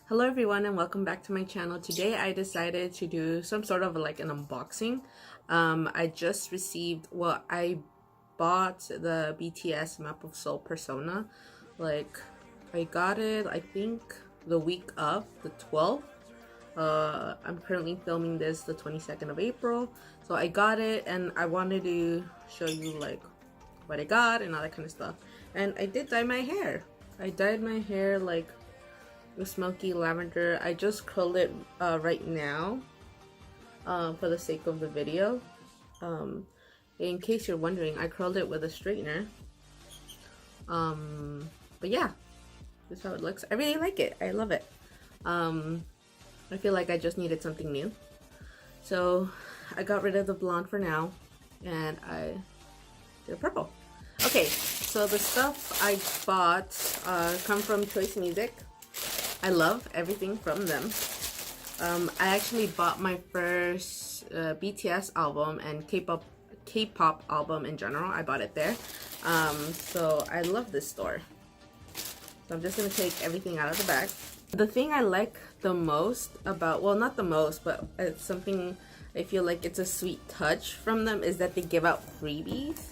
Hello everyone and welcome back to my channel. Today I decided to do some sort of like an unboxing. I just received, I bought the BTS Map of Soul Persona. Like, I got it, I think, the week of the 12th. I'm currently filming this the 22nd of April. So I got it and I wanted to show you like what I got and all that kind of stuff. And I did dye my hair. I dyed my hair like smoky lavender. I just curled it right now for the sake of the video. In case you're wondering, I curled it with a straightener. But yeah, this is how it looks. I really like it. I love it. I feel like I just needed something new, so I got rid of the blonde for now and I did a purple. Okay, so the stuff I bought come from Choice Music. I love everything from them. I actually bought my first BTS album and K-pop album in general. I bought it there. So I love this store. So I'm just gonna take everything out of the bag. The thing I like the most about, well, not the most, but it's something I feel like it's a sweet touch from them, is that they give out freebies.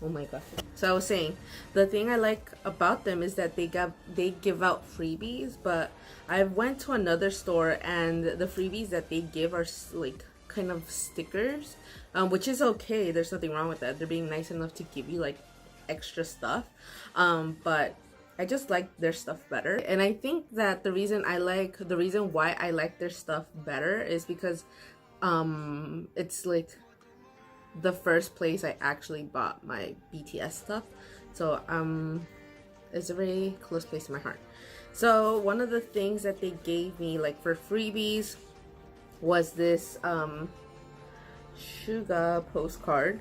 Oh my gosh. So I was saying, the thing I like about them is that they give out freebies, but I went to another store and the freebies that they give are like kind of stickers, which is okay. There's nothing wrong with that. They're being nice enough to give you like extra stuff. But I just like their stuff better. And I think that the reason why I like their stuff better is because it's like the first place I actually bought my BTS stuff, so it's a very close place to my heart. So one of the things that they gave me like for freebies was this Suga postcard,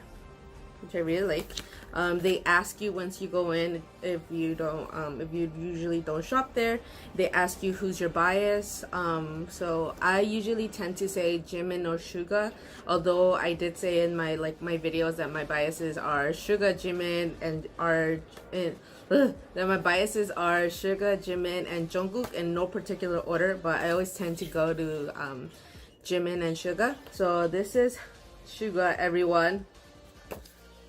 which I really like. They ask you once you go in, if you usually don't shop there, they ask you who's your bias. So I usually tend to say Jimin or Suga, although I did say in my videos that my biases are Suga, Jimin, and Jungkook in no particular order, but I always tend to go to Jimin and Suga. So this is Suga, everyone.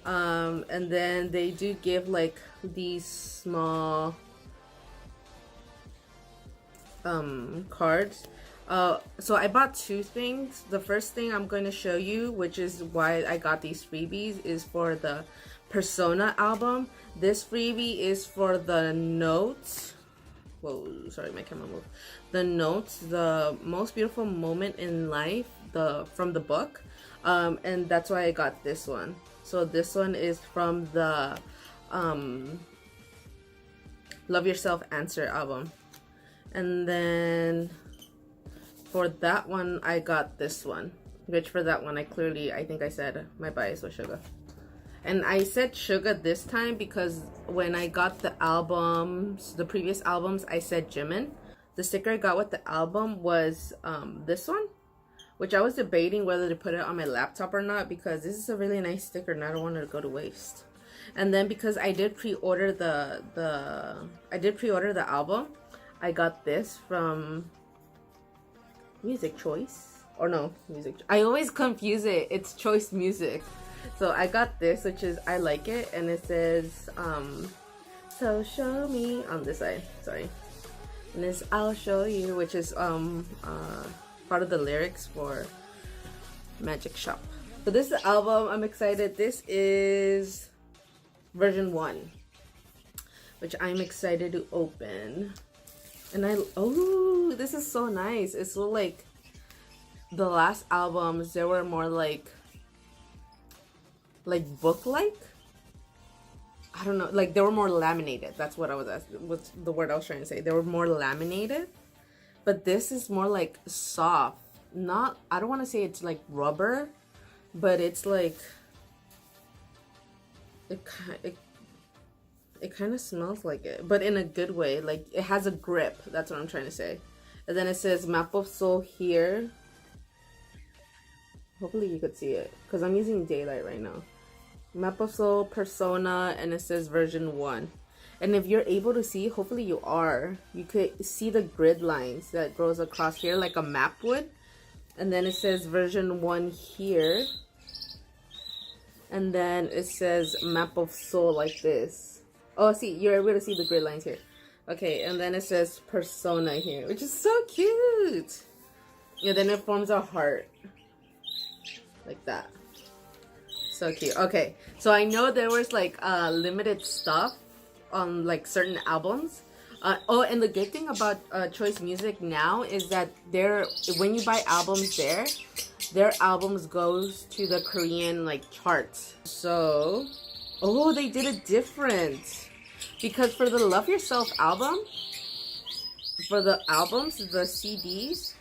And then they do give like these small cards. So I bought two things. The first thing I'm going to show you, which is why I got these freebies, is for the Persona album. This freebie is for the notes. Whoa, sorry, my camera moved. The notes, the most beautiful moment in life, from the book. And that's why I got this one. So this one is from the Love Yourself Answer album. And then for that one, I got this one. Which for that one, I think I said my bias was Suga. And I said Suga this time because when I got the albums, the previous albums, I said Jimin. The sticker I got with the album was this one, which I was debating whether to put it on my laptop or not, because this is a really nice sticker and I don't want it to go to waste. And then because I did pre-order the album, I got this from Music Choice, or no, I always confuse it. It's Choice Music. So I got this, which is, I like it, and it says so show me on this side. Sorry, and this I'll show you, which is part of the lyrics for Magic Shop. So this is the album. I'm excited. This is version 1, which I'm excited to open. And oh, this is so nice. It's so like the last albums, they were more like book-like. I don't know, like they were more laminated. That's what what's the word I was trying to say. They were more laminated. But this is more like soft. Not, I don't want to say it's like rubber, but it's like, it kind of smells like it, but in a good way. Like it has a grip. That's what I'm trying to say. And then it says Map of Soul here. Hopefully you could see it because I'm using daylight right now. Map of Soul Persona, and it says version 1. And if you're able to see, hopefully you are, you could see the grid lines that goes across here like a map would. And then it says version 1 here. And then it says map of soul like this. Oh, see, you're able to see the grid lines here. Okay, and then it says persona here, which is so cute. And then it forms a heart. Like that. So cute. Okay, so I know there was like limited stuff on like certain albums. Oh, and the good thing about Choice Music now is that when you buy albums there, their albums goes to the Korean like charts. So, oh, they did it different. Because for the Love Yourself album, for the albums, the CDs,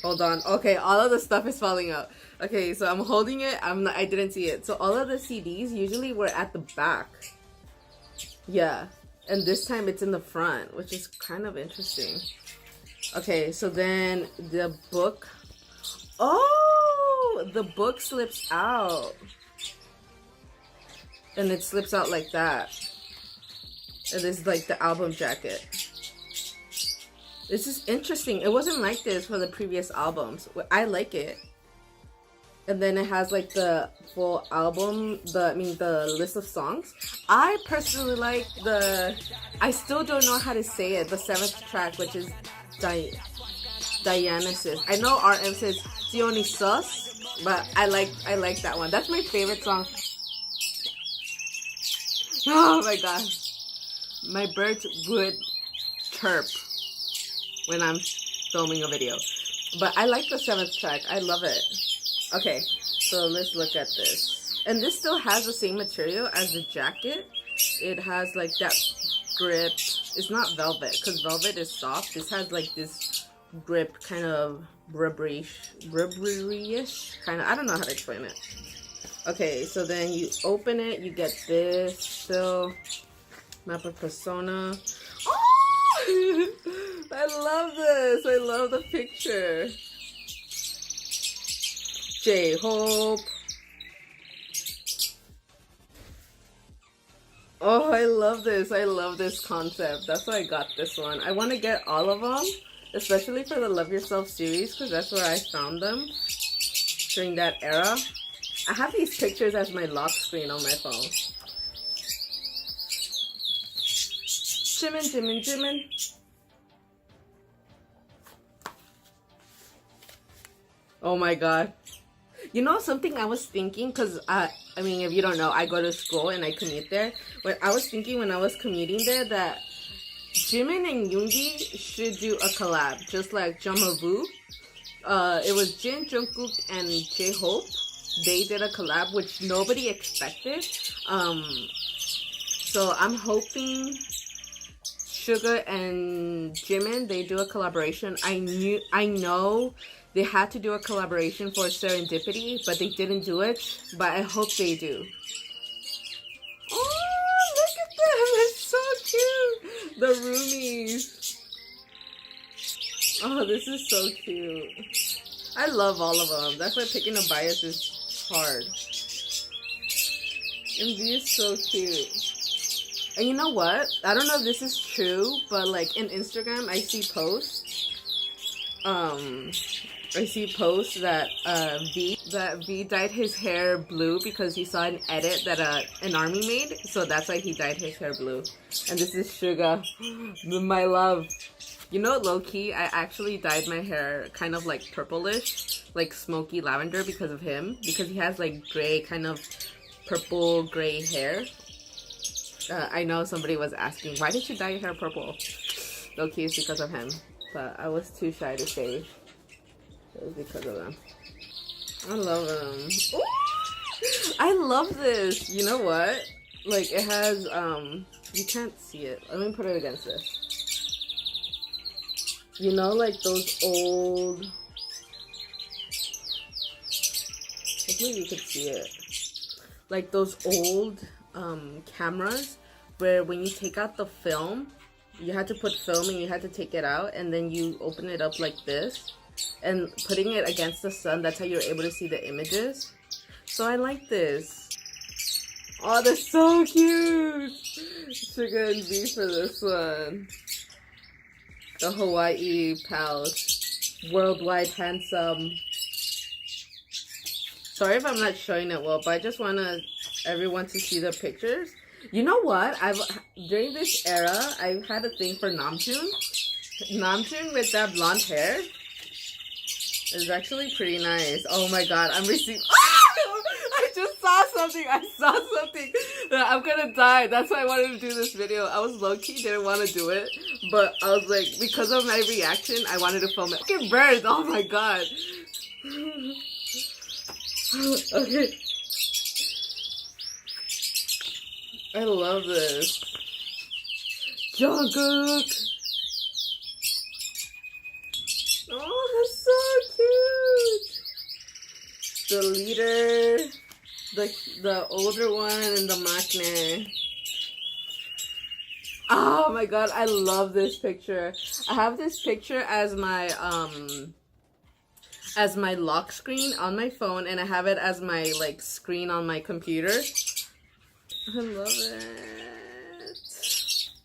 hold on. Okay, all of the stuff is falling out. Okay, so I'm holding it. I didn't see it. So all of the CDs usually were at the back. Yeah. And this time it's in the front, which is kind of interesting. Okay, so then the book. Oh, the book slips out. And it slips out like that. And this is like the album jacket. This is interesting. It wasn't like this for the previous albums. I like it. And then it has like the full album, the list of songs. I personally like I still don't know how to say it, the 7th track, which is Dionysus. I know RM says Dionysus, but I like that one. That's my favorite song. Oh my gosh. My birds would chirp when I'm filming a video. But I like the 7th track. I love it. Okay, so let's look at this. And this still has the same material as the jacket. It has like that grip. It's not velvet, because velvet is soft. This has like this grip, kind of rubbery-ish kind of. I don't know how to explain it. Okay, so then you open it, you get this still. Map of persona. Oh! I love this. I love the picture. J-Hope. Oh, I love this. I love this concept. That's why I got this one. I want to get all of them, especially for the Love Yourself series, because that's where I found them during that era. I have these pictures as my lock screen on my phone. Jimin, Jimin, Jimin. Oh my god. You know something I was thinking, because I mean, if you don't know, I go to school and I commute there. But I was thinking when I was commuting there that Jimin and Yoongi should do a collab, just like Jungwoo. It was Jin, Jungkook, and J-Hope. They did a collab, which nobody expected. So I'm hoping Suga and Jimin, they do a collaboration. I know they had to do a collaboration for Serendipity, but they didn't do it. But I hope they do. Oh, look at them! It's so cute! The roomies. Oh, this is so cute. I love all of them. That's why picking a bias is hard. And these so cute. And you know what? I don't know if this is true, but like in Instagram, I see posts. I see posts that V dyed his hair blue because he saw an edit that an army made, so that's why he dyed his hair blue. And this is Suga, my love. You know, low-key, I actually dyed my hair kind of like purplish, like smoky lavender because of him, because he has like gray, kind of purple gray hair. I know somebody was asking, why did you dye your hair purple? Low-key, it's because of him, but I was too shy to say. It was because of them. I love them. Ooh! I love this. You know what? Like, it has, you can't see it. Let me put it against this. You know, like those old... Hopefully you could see it. Like those old cameras where when you take out the film, you had to put film and you had to take it out, and then you open it up like this. And putting it against the sun, that's how you're able to see the images. So I like this. Oh, they're so cute. Sugar and B for this one. The Hawaii pals. Worldwide handsome. Sorry if I'm not showing it well, but I just want everyone to see the pictures. You know what? During this era, I've had a thing for Namjoon. Namjoon with that blonde hair is actually pretty nice. Oh my god, I'm receiving. I just saw something. I saw something. I'm gonna die. That's why I wanted to do this video. I was low-key, didn't want to do it, but I was like, because of my reaction, I wanted to film it. Fucking birds. Oh my god. Okay. I love this. Jungkook. Oh, that's so cute. The leader, the older one, and the maknae. Oh my god, I love this picture. I have this picture as my lock screen on my phone, and I have it as my like screen on my computer. I love it.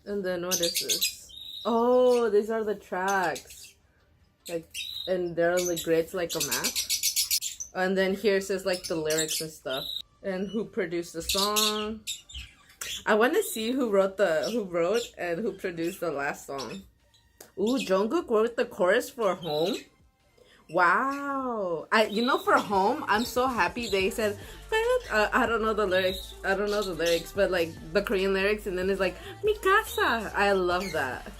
And then what is this? Oh, these are the tracks. Like, and they're on the grids like a map. And then here says like the lyrics and stuff. And who produced the song. I want to see who wrote and who produced the last song. Ooh, Jungkook wrote the chorus for Home. Wow. For Home, I'm so happy they said, I don't know the lyrics, but like the Korean lyrics, and then it's like, Mikasa. I love that.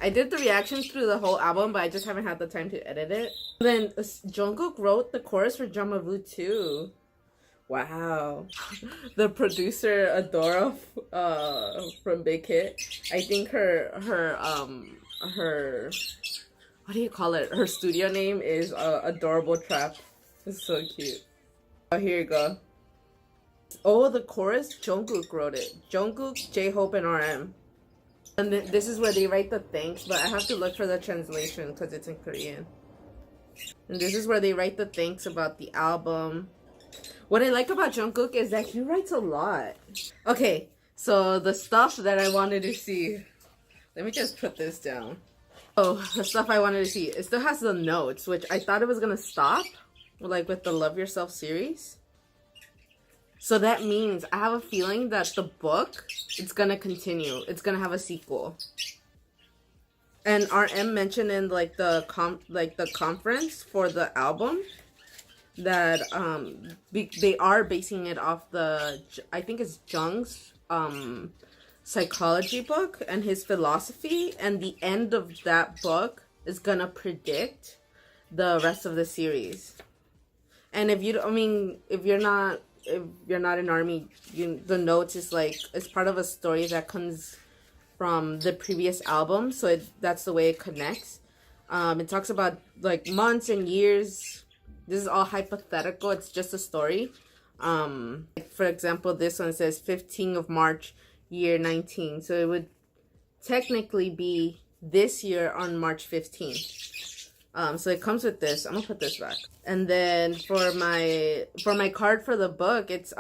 I did the reactions through the whole album, but I just haven't had the time to edit it. And then Jungkook wrote the chorus for Jamavu too. Wow. The producer, Adora, from Big Hit, I think her what do you call it? Her studio name is Adorable Trap. It's so cute. Oh, here you go. Oh, the chorus, Jungkook wrote it. Jungkook, J-Hope, and RM. And this is where they write the thanks, but I have to look for the translation because it's in Korean. And this is where they write the thanks about the album. What I like about Jungkook is that he writes a lot. Okay, so the stuff that I wanted to see. Let me just put this down. Oh, the stuff I wanted to see. It still has the notes, which I thought it was going to stop. Like with the Love Yourself series. So that means I have a feeling that the book, it's going to continue. It's going to have a sequel. And RM mentioned in like the conference for the album that they are basing it off I think it's Jung's psychology book and his philosophy, and the end of that book is gonna predict the rest of the series. And if you're not in army, the notes is like, it's part of a story that comes from the previous album, so that's the way it connects. It talks about like months and years. This is all hypothetical. It's just a story. For example, this one says 15th of March, year 19. So it would technically be this year on March 15th. So it comes with this. I'm gonna put this back. And then for my card for the book, it's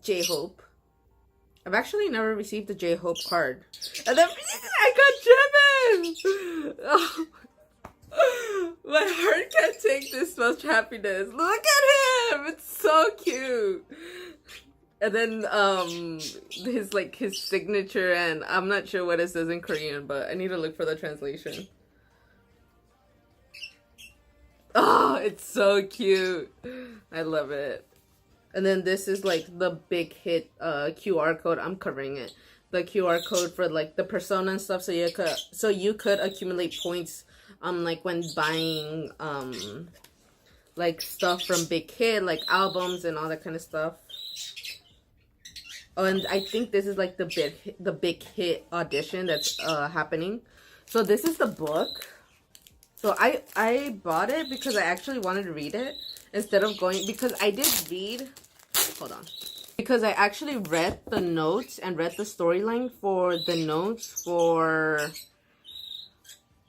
J-Hope. I've actually never received a J-Hope card. And then I got Jimin! Oh. My heart can't take this much happiness. Look at him! It's so cute. And then his signature, and I'm not sure what it says in Korean, but I need to look for the translation. Oh, it's so cute. I love it. And then this is like the Big Hit QR code. I'm covering it. The QR code for like the persona and stuff, so you could accumulate points like when buying like stuff from Big Hit, like albums and all that kind of stuff. Oh, and I think this is like the Big Hit audition that's happening. So this is the book. So I bought it because I actually wanted to read it instead of going, because I did read, hold on. Because I actually read the notes and read the storyline for the notes for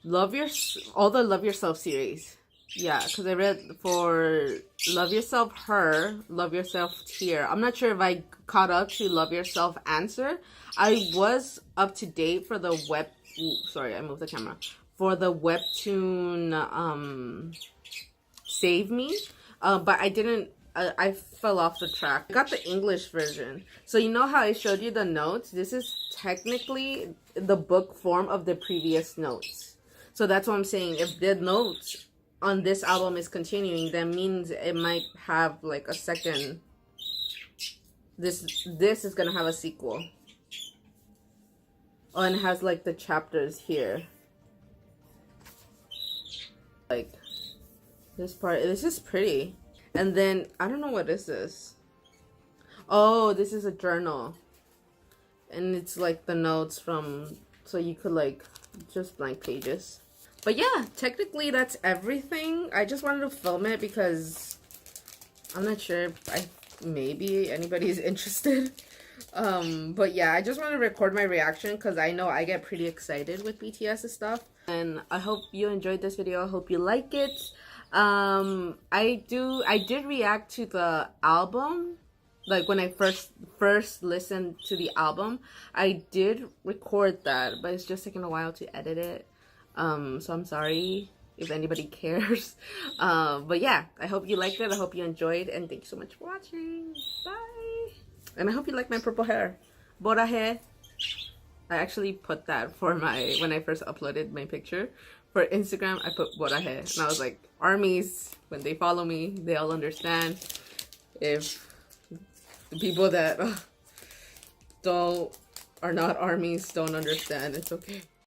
all the Love Yourself series. Yeah, because I read for Love Yourself Her, Love Yourself Tear. I'm not sure if I caught up to Love Yourself Answer. I was up to date for the web. Ooh, sorry, I moved the camera. For the webtoon Save Me, but I didn't. I fell off the track. I got the English version. So you know how I showed you the notes? This is technically the book form of the previous notes. So that's what I'm saying. If the notes on this album is continuing, that means it might have like a second. This is gonna have a sequel. Oh, and it has like the chapters here. Like this part. This is pretty. And then I don't know what is this. Oh, this is a journal. And it's like the notes from, so you could like just blank pages. But yeah, technically that's everything. I just wanted to film it because I'm not sure if maybe anybody's interested. But yeah, I just want to record my reaction because I know I get pretty excited with BTS stuff. And I hope you enjoyed this video. I hope you like it. I did react to the album. Like when I first listened to the album, I did record that, but it's just taking a while to edit it. So I'm sorry if anybody cares. But yeah, I hope you liked it. I hope you enjoyed, and thank you so much for watching. Bye. And I hope you like my purple hair. Bora hair. I actually put that for when I first uploaded my picture. For Instagram, I put Bora hair. And I was like, armies, when they follow me, they all understand. If the people that are not armies don't understand, it's okay.